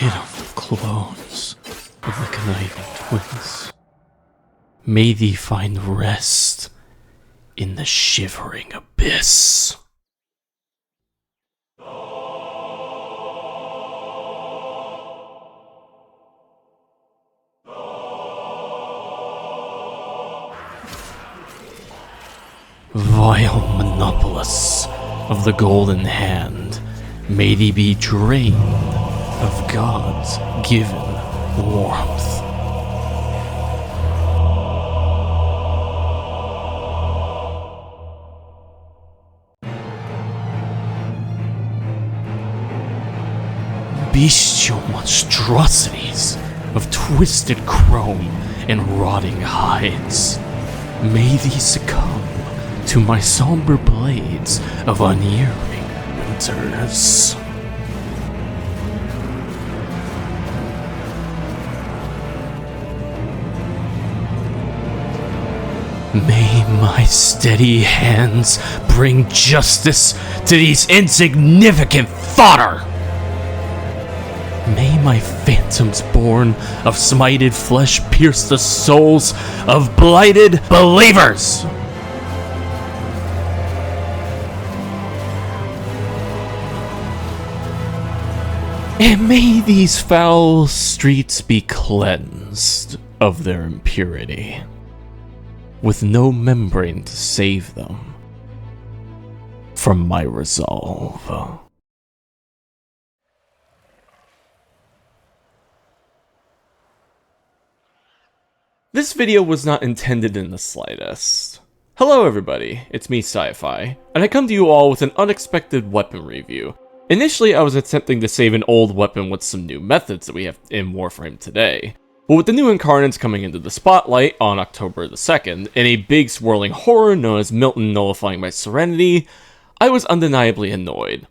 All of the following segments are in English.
pitiful clones of the conniving twins, may thee find rest in the shivering abyss. Vile monopolists of the golden hand, may thee be drained of God's given warmth. Bestial monstrosities of twisted chrome and rotting hides, may thee succumb to my somber blades of unyielding winters. May my steady hands bring justice to these insignificant fodder. May my phantoms born of smited flesh pierce the souls of blighted believers. And may these foul streets be cleansed of their impurity, with no membrane to save them from my resolve. This video was not intended in the slightest. Hello everybody, it's me Sci-Fi, and I come to you all with an unexpected weapon review. Initially, I was attempting to save an old weapon with some new methods that we have in Warframe today. But with the new Incarnons coming into the spotlight on October the 2nd, and a big swirling horror known as Milton nullifying my serenity, I was undeniably annoyed.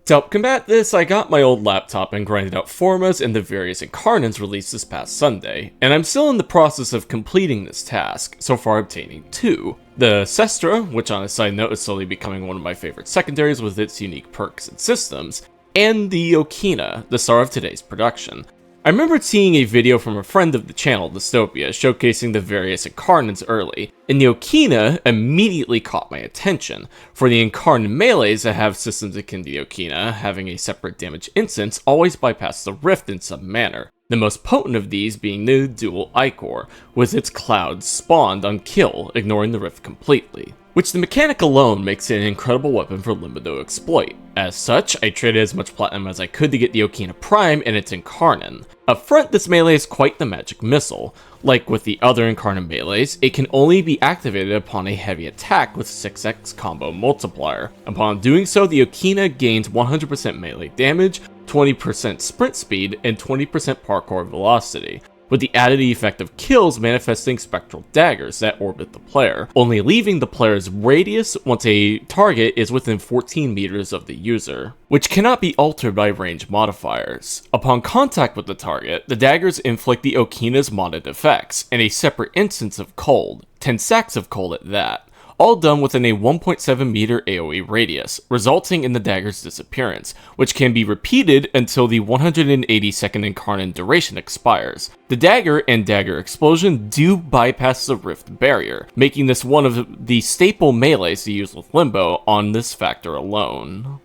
To help combat this, I got my old laptop and grinded out formas in the various Incarnons released this past Sunday, and I'm still in the process of completing this task, so far obtaining 2. The Sestra, which on a side note is slowly becoming one of my favorite secondaries with its unique perks and systems, and the Okina, the star of today's production. I remembered seeing a video from a friend of the channel, Dystopia, showcasing the various Incarnons early, and the Okina immediately caught my attention. For the Incarnon melees that have systems akin to the Okina, having a separate damage instance always bypass the rift in some manner. The most potent of these being the dual Ichor, with its clouds spawned on kill, ignoring the rift completely, which the mechanic alone makes it an incredible weapon for Limbo to exploit. As such, I traded as much platinum as I could to get the Okina Prime and its Incarnon. Up front, this melee is quite the magic missile. Like with the other Incarnon melees, it can only be activated upon a heavy attack with 6x combo multiplier. Upon doing so, the Okina gains 100% melee damage, 20% sprint speed, and 20% parkour velocity, with the added effect of kills manifesting spectral daggers that orbit the player, only leaving the player's radius once a target is within 14 meters of the user, which cannot be altered by range modifiers. Upon contact with the target, the daggers inflict the Okina's modded effects, and a separate instance of cold, 10 stacks of cold at that, all done within a 1.7 meter AoE radius, resulting in the dagger's disappearance, which can be repeated until the 180-second Incarnon duration expires. The dagger and dagger explosion do bypass the rift barrier, making this one of the staple melees to use with Limbo on this factor alone.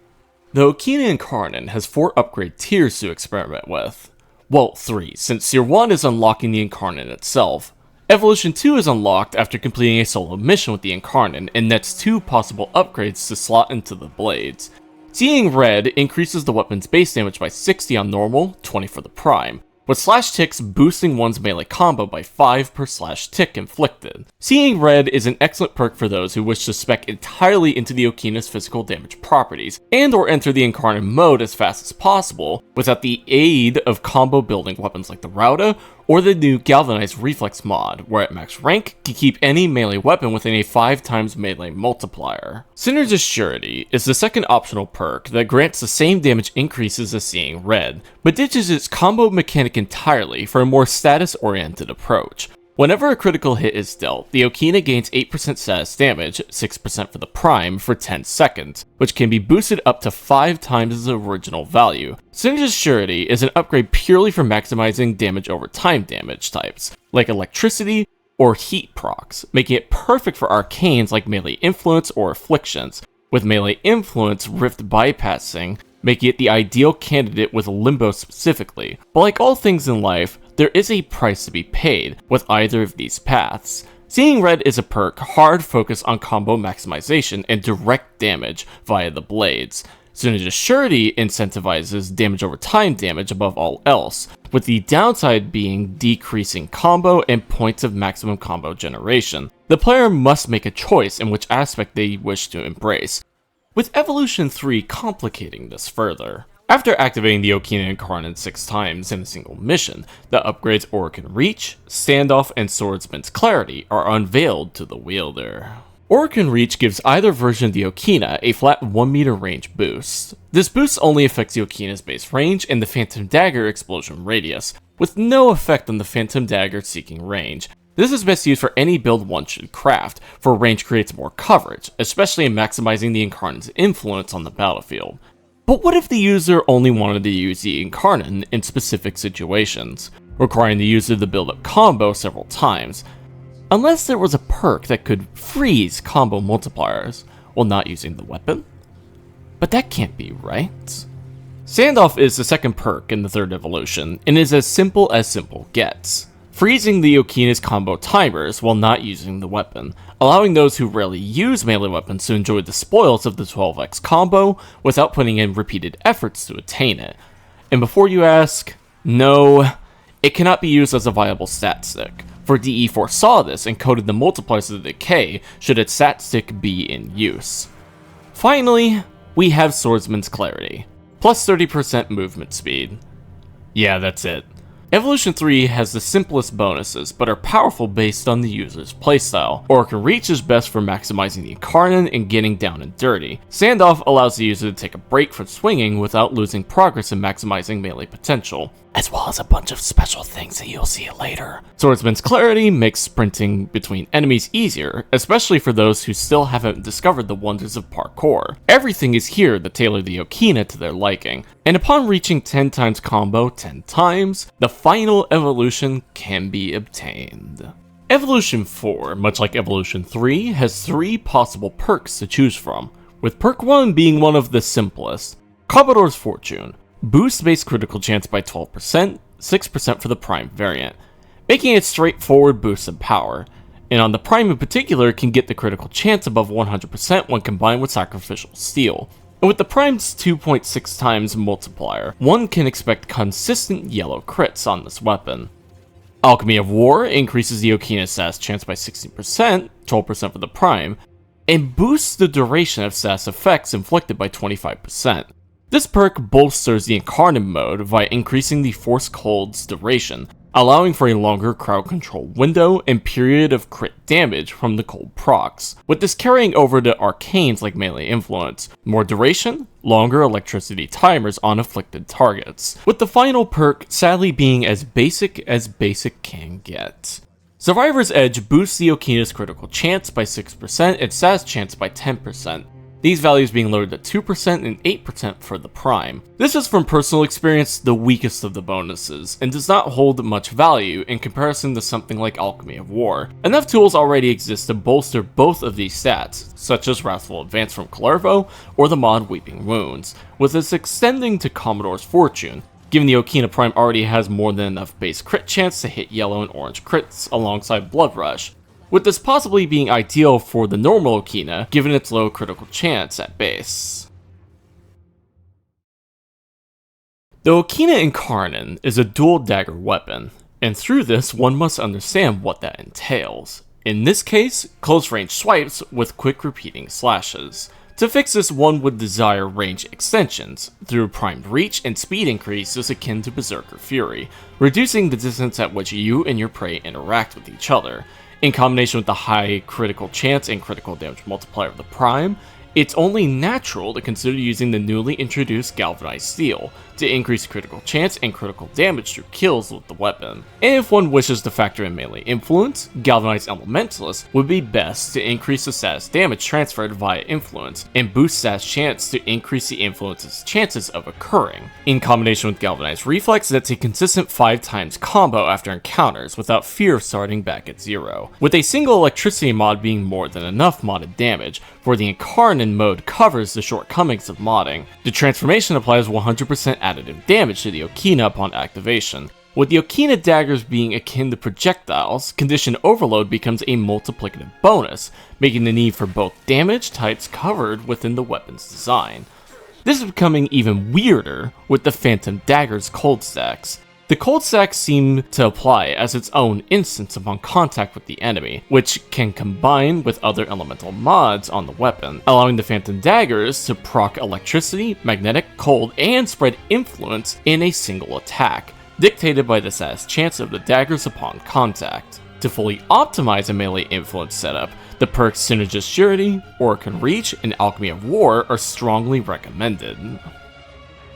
The Okina Incarnon has 4 upgrade tiers to experiment with. Well, 3, since tier 1 is unlocking the Incarnon itself. Evolution 2 is unlocked after completing a solo mission with the Incarnon, and nets 2 possible upgrades to slot into the blades. Seeing red increases the weapon's base damage by 60 on normal, 20 for the prime, with slash ticks boosting one's melee combo by 5 per slash tick inflicted. Seeing red is an excellent perk for those who wish to spec entirely into the Okina's physical damage properties, and or enter the Incarnon mode as fast as possible, without the aid of combo building weapons like the Rauda, or the new Galvanized Reflex mod, where at max rank, can keep any melee weapon within a 5 times melee multiplier. Sinner's Surety is the second optional perk that grants the same damage increases as Seeing Red, but ditches its combo mechanic entirely for a more status-oriented approach. Whenever a critical hit is dealt, the Okina gains 8% status damage, 6% for the prime, for 10 seconds, which can be boosted up to 5 times its original value. Synergist Surety is an upgrade purely for maximizing damage over time damage types, like electricity or heat procs, making it perfect for arcanes like Melee Influence or Afflictions, with Melee Influence Rift bypassing, making it the ideal candidate with Limbo specifically. But like all things in life, there is a price to be paid with either of these paths. Seeing Red is a perk hard focused on combo maximization and direct damage via the blades. Synergist Surety incentivizes damage over time damage above all else, with the downside being decreasing combo and points of maximum combo generation. The player must make a choice in which aspect they wish to embrace, with Evolution 3 complicating this further. After activating the Okina Incarnon 6 times in a single mission, the upgrades Orokin Reach, Standoff, and Swordsman's Clarity are unveiled to the wielder. Orokin Reach gives either version of the Okina a flat 1 meter range boost. This boost only affects the Okina's base range and the Phantom Dagger explosion radius, with no effect on the Phantom Dagger seeking range. This is best used for any build one should craft, for range creates more coverage, especially in maximizing the Incarnon's influence on the battlefield. But what if the user only wanted to use the Incarnon in specific situations, requiring the user to build up combo several times? Unless there was a perk that could freeze combo multipliers while not using the weapon? But that can't be right. Standoff is the second perk in the third evolution, and is as simple gets, freezing the Okina's combo timers while not using the weapon, allowing those who rarely use melee weapons to enjoy the spoils of the 12x combo without putting in repeated efforts to attain it. And before you ask, no, it cannot be used as a viable stat stick, for DE foresaw this and coded the multipliers of the decay should its stat stick be in use. Finally, we have Swordsman's Clarity, plus 30% movement speed. Yeah, that's it. Evolution 3 has the simplest bonuses, but are powerful based on the user's playstyle. Orokin Reach is best for maximizing the Incarnon and getting down and dirty. Standoff allows the user to take a break from swinging without losing progress and maximizing melee potential, as well as a bunch of special things that you'll see later. Swordsman's Clarity makes sprinting between enemies easier, especially for those who still haven't discovered the wonders of parkour. Everything is here to tailor the Okina to their liking, and upon reaching 10 times combo 10 times, the final evolution can be obtained. Evolution 4, much like Evolution 3, has 3 possible perks to choose from, with perk 1 being one of the simplest. Commodore's Fortune boosts base critical chance by 12%, 6% for the prime variant, making it straightforward boost in power, and on the prime in particular can get the critical chance above 100% when combined with Sacrificial Steel. And with the prime's 2.6 times multiplier, one can expect consistent yellow crits on this weapon. Alchemy of War increases the Okina's status chance by 16%, 12% for the prime, and boosts the duration of status effects inflicted by 25%. This perk bolsters the Incarnon mode by increasing the Force Cold's duration, allowing for a longer crowd control window and period of crit damage from the cold procs, with this carrying over to arcanes like Melee Influence, more duration, longer electricity timers on afflicted targets, with the final perk sadly being as basic can get. Survivor's Edge boosts the Okina's critical chance by 6% and status chance by 10%. These values being lowered to 2% and 8% for the prime. This is from personal experience the weakest of the bonuses, and does not hold much value in comparison to something like Alchemy of War. Enough tools already exist to bolster both of these stats, such as Wrathful Advance from Kalervo or the mod Weeping Wounds, with this extending to Commodore's Fortune, given the Okina Prime already has more than enough base crit chance to hit yellow and orange crits alongside Blood Rush, with this possibly being ideal for the normal Okina, given its low critical chance at base. The Okina Incarnon is a dual dagger weapon, and through this one must understand what that entails. In this case, close range swipes with quick repeating slashes. To fix this, one would desire range extensions, through primed reach and speed increases akin to Berserker Fury, reducing the distance at which you and your prey interact with each other. In combination with the high critical chance and critical damage multiplier of the prime, It's only natural to consider using the newly introduced galvanized steel to increase critical chance and critical damage through kills with the weapon. And if one wishes to factor in melee influence, galvanized elementalist would be best to increase the status damage transferred via influence, and boost status chance to increase the influence's chances of occurring. In combination with galvanized reflex, that's a consistent 5 times combo after encounters without fear of starting back at 0, with a single electricity mod being more than enough modded damage, for the Incarnon mode covers the shortcomings of modding. The transformation applies 100% additive damage to the Okina upon activation. With the Okina daggers being akin to projectiles, condition overload becomes a multiplicative bonus, making the need for both damage types covered within the weapon's design. This is becoming even weirder with the Phantom Dagger's cold stacks. The cold stacks seem to apply as its own instance upon contact with the enemy, which can combine with other elemental mods on the weapon, allowing the Phantom Daggers to proc electricity, magnetic, cold, and spread influence in a single attack, dictated by the status chance of the daggers upon contact. To fully optimize a melee influence setup, the perks Synergist Surety, Orcan Reach, and Alchemy of War are strongly recommended.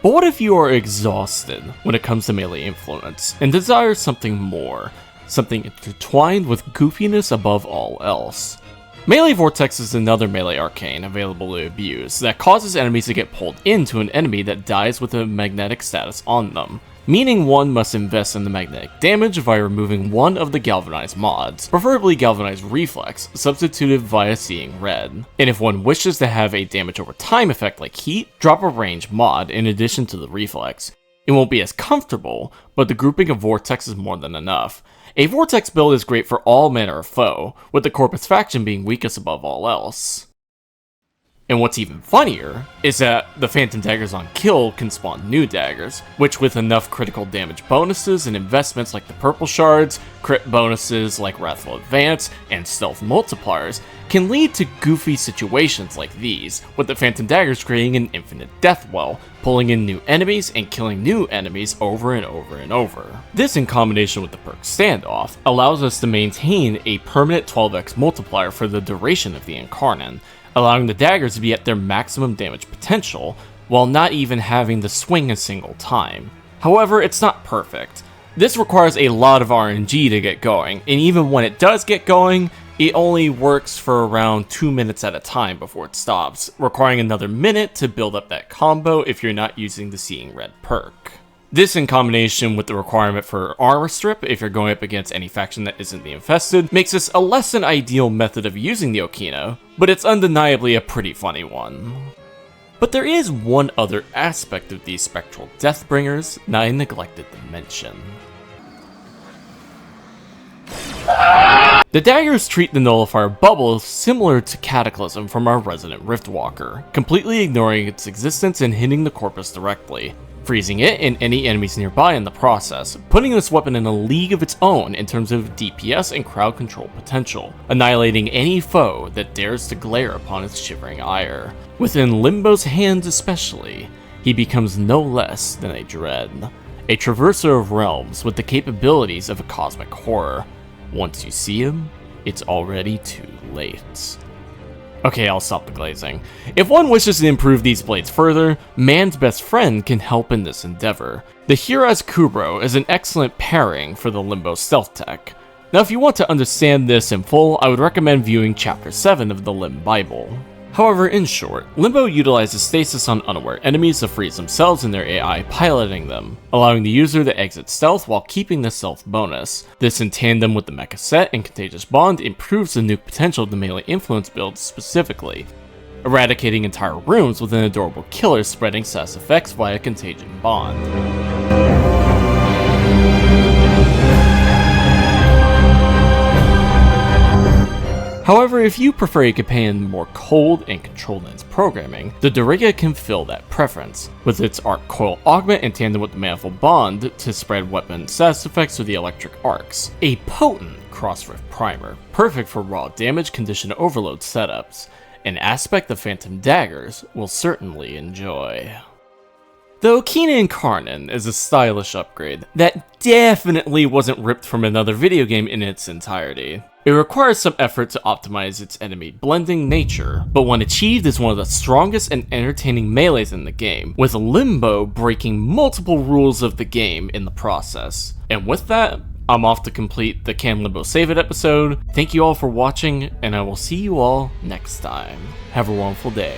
But what if you are exhausted when it comes to melee influence, and desire something more, something intertwined with goofiness above all else? Melee Vortex is another melee arcane available to abuse that causes enemies to get pulled into an enemy that dies with a magnetic status on them, meaning one must invest in the magnetic damage via removing one of the galvanized mods, preferably galvanized reflex, substituted via seeing red. And if one wishes to have a damage over time effect like heat, drop a range mod in addition to the reflex. It won't be as comfortable, but the grouping of Vortex is more than enough. A Vortex build is great for all manner of foe, with the Corpus faction being weakest above all else. And what's even funnier is that the Phantom Daggers on kill can spawn new daggers, which with enough critical damage bonuses and investments like the purple shards, crit bonuses like Wrathful Advance, and stealth multipliers, can lead to goofy situations like these, with the Phantom Daggers creating an infinite death well, pulling in new enemies and killing new enemies over and over and over. This in combination with the perk Standoff allows us to maintain a permanent 12x multiplier for the duration of the Incarnon, allowing the daggers to be at their maximum damage potential, while not even having to swing a single time. However, it's not perfect. This requires a lot of RNG to get going, and even when it does get going, it only works for around 2 minutes at a time before it stops, requiring another minute to build up that combo if you're not using the Seeing Red perk. This in combination with the requirement for armor strip if you're going up against any faction that isn't the infested, makes this a less than ideal method of using the Okina, but it's undeniably a pretty funny one. But there is one other aspect of these spectral Deathbringers that I neglected to mention. The daggers treat the nullifier bubble similar to Cataclysm from our Resident Riftwalker, completely ignoring its existence and hitting the corpus directly, freezing it and any enemies nearby in the process, putting this weapon in a league of its own in terms of DPS and crowd control potential, annihilating any foe that dares to glare upon its shivering ire. Within Limbo's hands especially, he becomes no less than a dread, a traverser of realms with the capabilities of a cosmic horror. Once you see him, it's already too late. Okay, I'll stop the glazing. If one wishes to improve these blades further, man's best friend can help in this endeavor. The Hiraz Kubro is an excellent pairing for the Limbo stealth tech. Now if you want to understand this in full, I would recommend viewing chapter 7 of the Limb Bible. However, in short, Limbo utilizes stasis on unaware enemies to freeze themselves and their AI piloting them, allowing the user to exit stealth while keeping the stealth bonus. This in tandem with the Mecha Set and Contagious Bond improves the nuke potential of the melee influence builds specifically, eradicating entire rooms with an adorable killer spreading status effects via Contagion Bond. However, if you prefer a companion more cold and controlled in its programming, the Dagger can fill that preference, with its arc coil augment in tandem with the manifold bond to spread weapon status effects through the electric arcs. A potent cross-rift primer, perfect for raw damage condition overload setups, an aspect the Phantom Daggers will certainly enjoy. The Okina Incarnon is a stylish upgrade that definitely wasn't ripped from another video game in its entirety. It requires some effort to optimize its enemy blending nature, but when achieved is one of the strongest and entertaining melees in the game, with Limbo breaking multiple rules of the game in the process. And with that, I'm off to complete the Can Limbo Save It episode. Thank you all for watching, and I will see you all next time. Have a wonderful day.